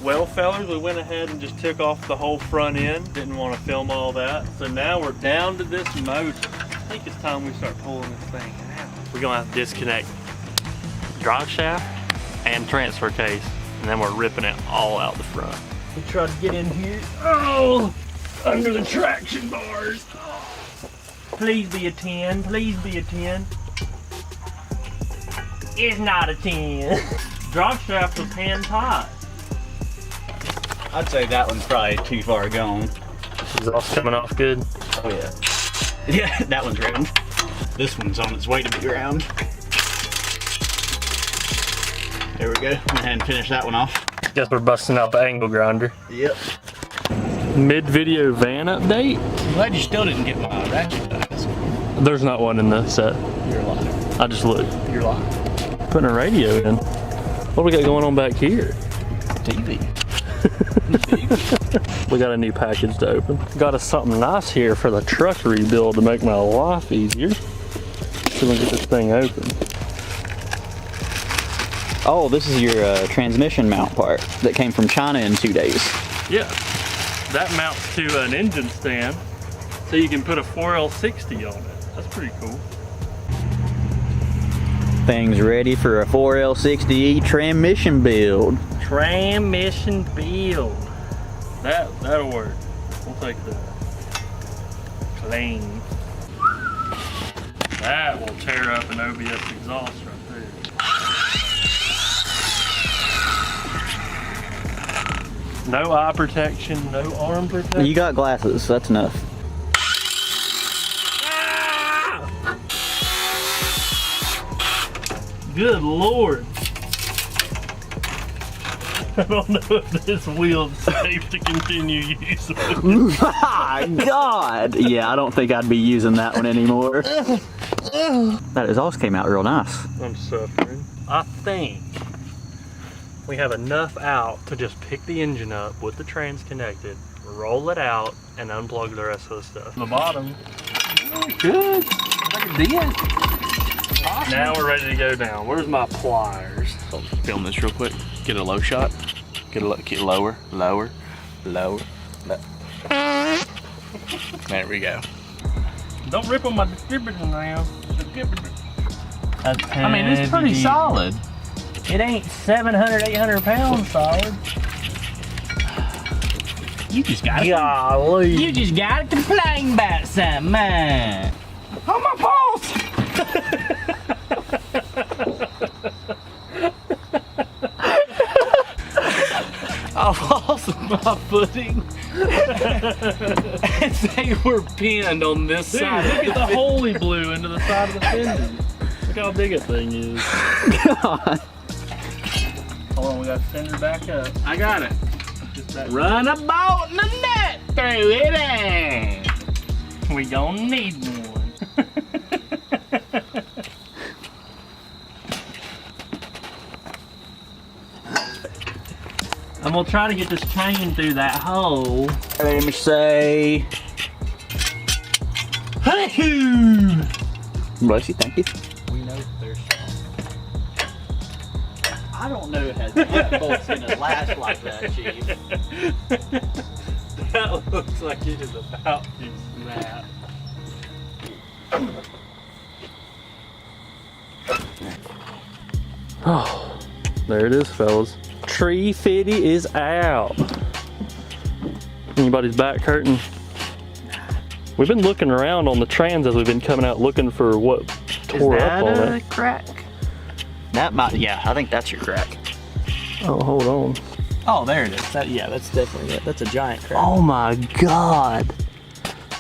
Well, fellas, we went ahead and just took off the whole front end. Didn't want to film all that. So now we're down to this motor. I think it's time we start pulling this thing out. We're gonna have to disconnect drive shaft and transfer case, and then we're ripping it all out the front. We try to get in here. Oh, under the traction bars. Oh. Please be a 10. Please be a 10. It's not a 10. Drive shaft was hand tied. I'd say that one's probably too far gone. Exhaust coming off good. Oh yeah. Yeah, that one's round. This one's on its way to be round. There we go. Go ahead and finish that one off. Guess we're busting out the angle grinder. Yep. Mid-video van update. I'm glad you still didn't get my ratchet dies. There's not one in the set. You're lying. I just looked. You're lying. Putting a radio in. What do we got going on back here? TV. We got a new package to open. Got us something nice here for the truck rebuild to make my life easier. So we get this thing open. Oh, this is your transmission mount part that came from China in 2 days. Yeah, that mounts to an engine stand, so you can put a 4L60 on it. That's pretty cool. Things ready for a 4L60E transmission build. Transmission build. That'll work. We'll take that. Clean. That will tear up an OBS exhaust right there. No eye protection, no arm protection. You got glasses, that's enough. Ah! Good Lord. I don't know if this wheel's safe to continue using. My God! Yeah, I don't think I'd be using that one anymore. That exhaust came out real nice. I'm suffering. I think we have enough out to just pick the engine up with the trans connected, roll it out, and unplug the rest of the stuff. The bottom. Good. Like a dent. Awesome. Now we're ready to go down. Where's my pliers? I'll film this real quick. Get a low shot. Get lower. There we go. Don't rip on my distributor now. I mean, it's pretty solid. It ain't 700, 800 pounds solid. You just got it. Golly. You just got to complain about something, man. Oh, my balls! I lost my footing. And they were pinned on this Dude, side. look at the hole he blew into the side of the fender. Look how big that thing is. God. Hold on, we got to send her back up. I got it. Just that. Run a bolt and a net through it. We gonna need one. I'm gonna try to get this chain through that hole. Let me say. Hey-hoo! Bless you, thank you. We know they're strong. I don't know how that bolt's gonna last like that, Chief. That looks like it is about to snap. Oh, there it is, fellas. Tree fitty is out. Anybody's back hurting? We've been looking around on the trans as we've been coming out looking for what tore up on it. Crack? That might, yeah, I think that's your crack. Oh, hold on. Oh, there it is. Yeah, that's definitely it. That's a giant crack. Oh my God.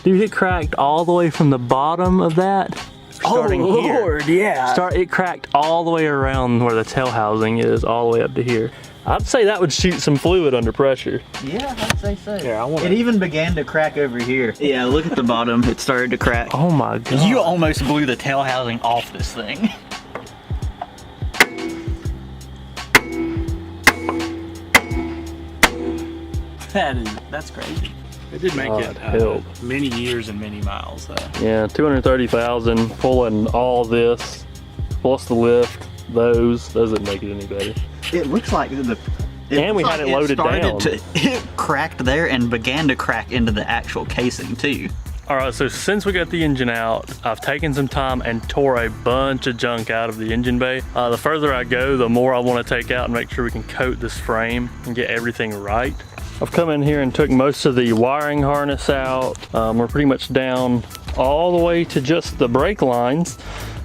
Dude, it cracked all the way from the bottom of that. Starting Lord, here. yeah. It cracked all the way around where the tail housing is, all the way up to here. I'd say that would shoot some fluid under pressure. Yeah, I'd say so. Here, It even began to crack over here. Yeah, look at the bottom. It started to crack. Oh my God. You almost blew the tail housing off this thing. That's crazy. It did make it many years and many miles though. Yeah, 230,000 pulling all this, plus the lift, those doesn't make it any better. It looks like And we had it loaded down. It cracked there and began to crack into the actual casing too. All right, so since we got the engine out, I've taken some time and tore a bunch of junk out of the engine bay. The further I go, the more I want to take out and make sure we can coat this frame and get everything right. I've come in here and took most of the wiring harness out. We're pretty much down all the way to just the brake lines.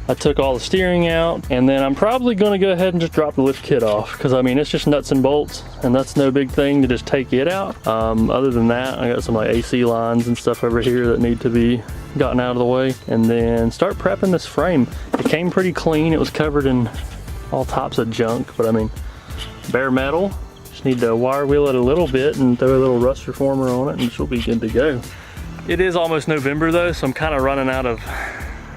I took all the steering out, and then I'm probably gonna go ahead and just drop the lift kit off, because I mean, it's just nuts and bolts, and that's no big thing to just take it out. Other than that, I got some like AC lines and stuff over here that need to be gotten out of the way, and then start prepping this frame. It came pretty clean. It was covered in all types of junk, but I mean, bare metal. Just need to wire wheel it a little bit and throw a little rust reformer on it, and she'll be good to go. It is almost November though, so I'm kind of running out of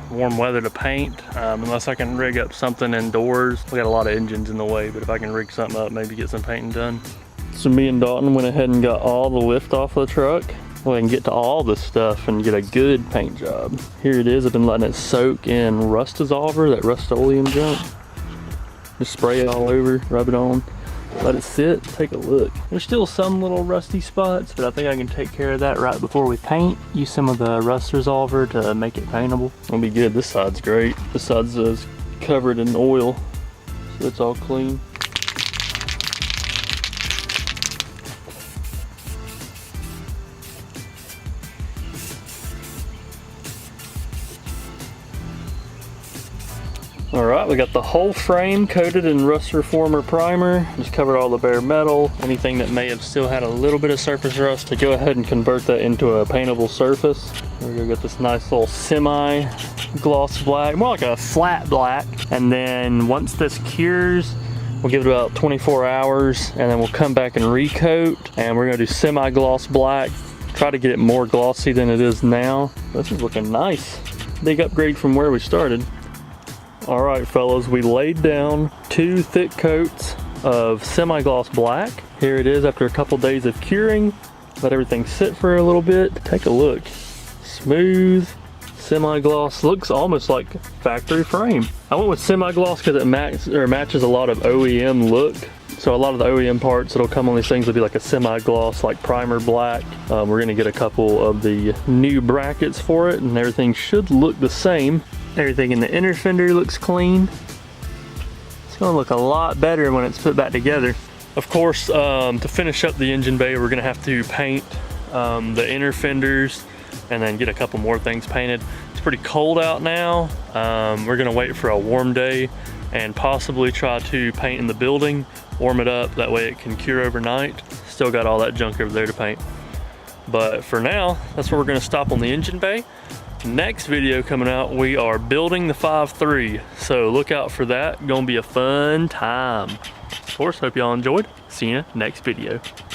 warm weather to paint, unless I can rig up something indoors. We got a lot of engines in the way, but if I can rig something up, maybe get some painting done. So me and Dalton went ahead and got all the lift off of the truck. So I can get to all this stuff and get a good paint job. Here it is. I've been letting it soak in rust dissolver, that Rust-Oleum junk. Just spray it all over, rub it on, let it sit, take a look. There's still some little rusty spots, but I think I can take care of that right before we paint. Use some of the rust resolver to make it paintable. It'll be good. This side's great. This side's covered in oil, so it's all clean. All right, we got the whole frame coated in rust reformer primer. Just covered all the bare metal, anything that may have still had a little bit of surface rust, to go ahead and convert that into a paintable surface. We're gonna get this nice little semi gloss black, more like a flat black. And then once this cures, we'll give it about 24 hours, and then we'll come back and recoat, and we're gonna do semi gloss black. Try to get it more glossy than it is now. This is looking nice. Big upgrade from where we started. All right, fellas, we laid down 2 thick coats of semi-gloss black. Here it is after a couple days of curing. Let everything sit for a little bit. Take a look. Smooth, semi-gloss. Looks almost like factory frame. I went with semi-gloss because it matches a lot of OEM look. So a lot of the OEM parts that'll come on these things will be like a semi-gloss, like primer black. We're gonna get a couple of the new brackets for it, and everything should look the same. Everything in the inner fender looks clean. It's gonna look a lot better when it's put back together. Of course, to finish up the engine bay, we're gonna have to paint the inner fenders and then get a couple more things painted. It's pretty cold out now. We're gonna wait for a warm day and possibly try to paint in the building, warm it up, that way it can cure overnight. Still got all that junk over there to paint. But for now, that's where we're gonna stop on the engine bay. Next video coming out, we are building the 5.3, so look out for that. Gonna be a fun time. Of course, hope y'all enjoyed. See you next video.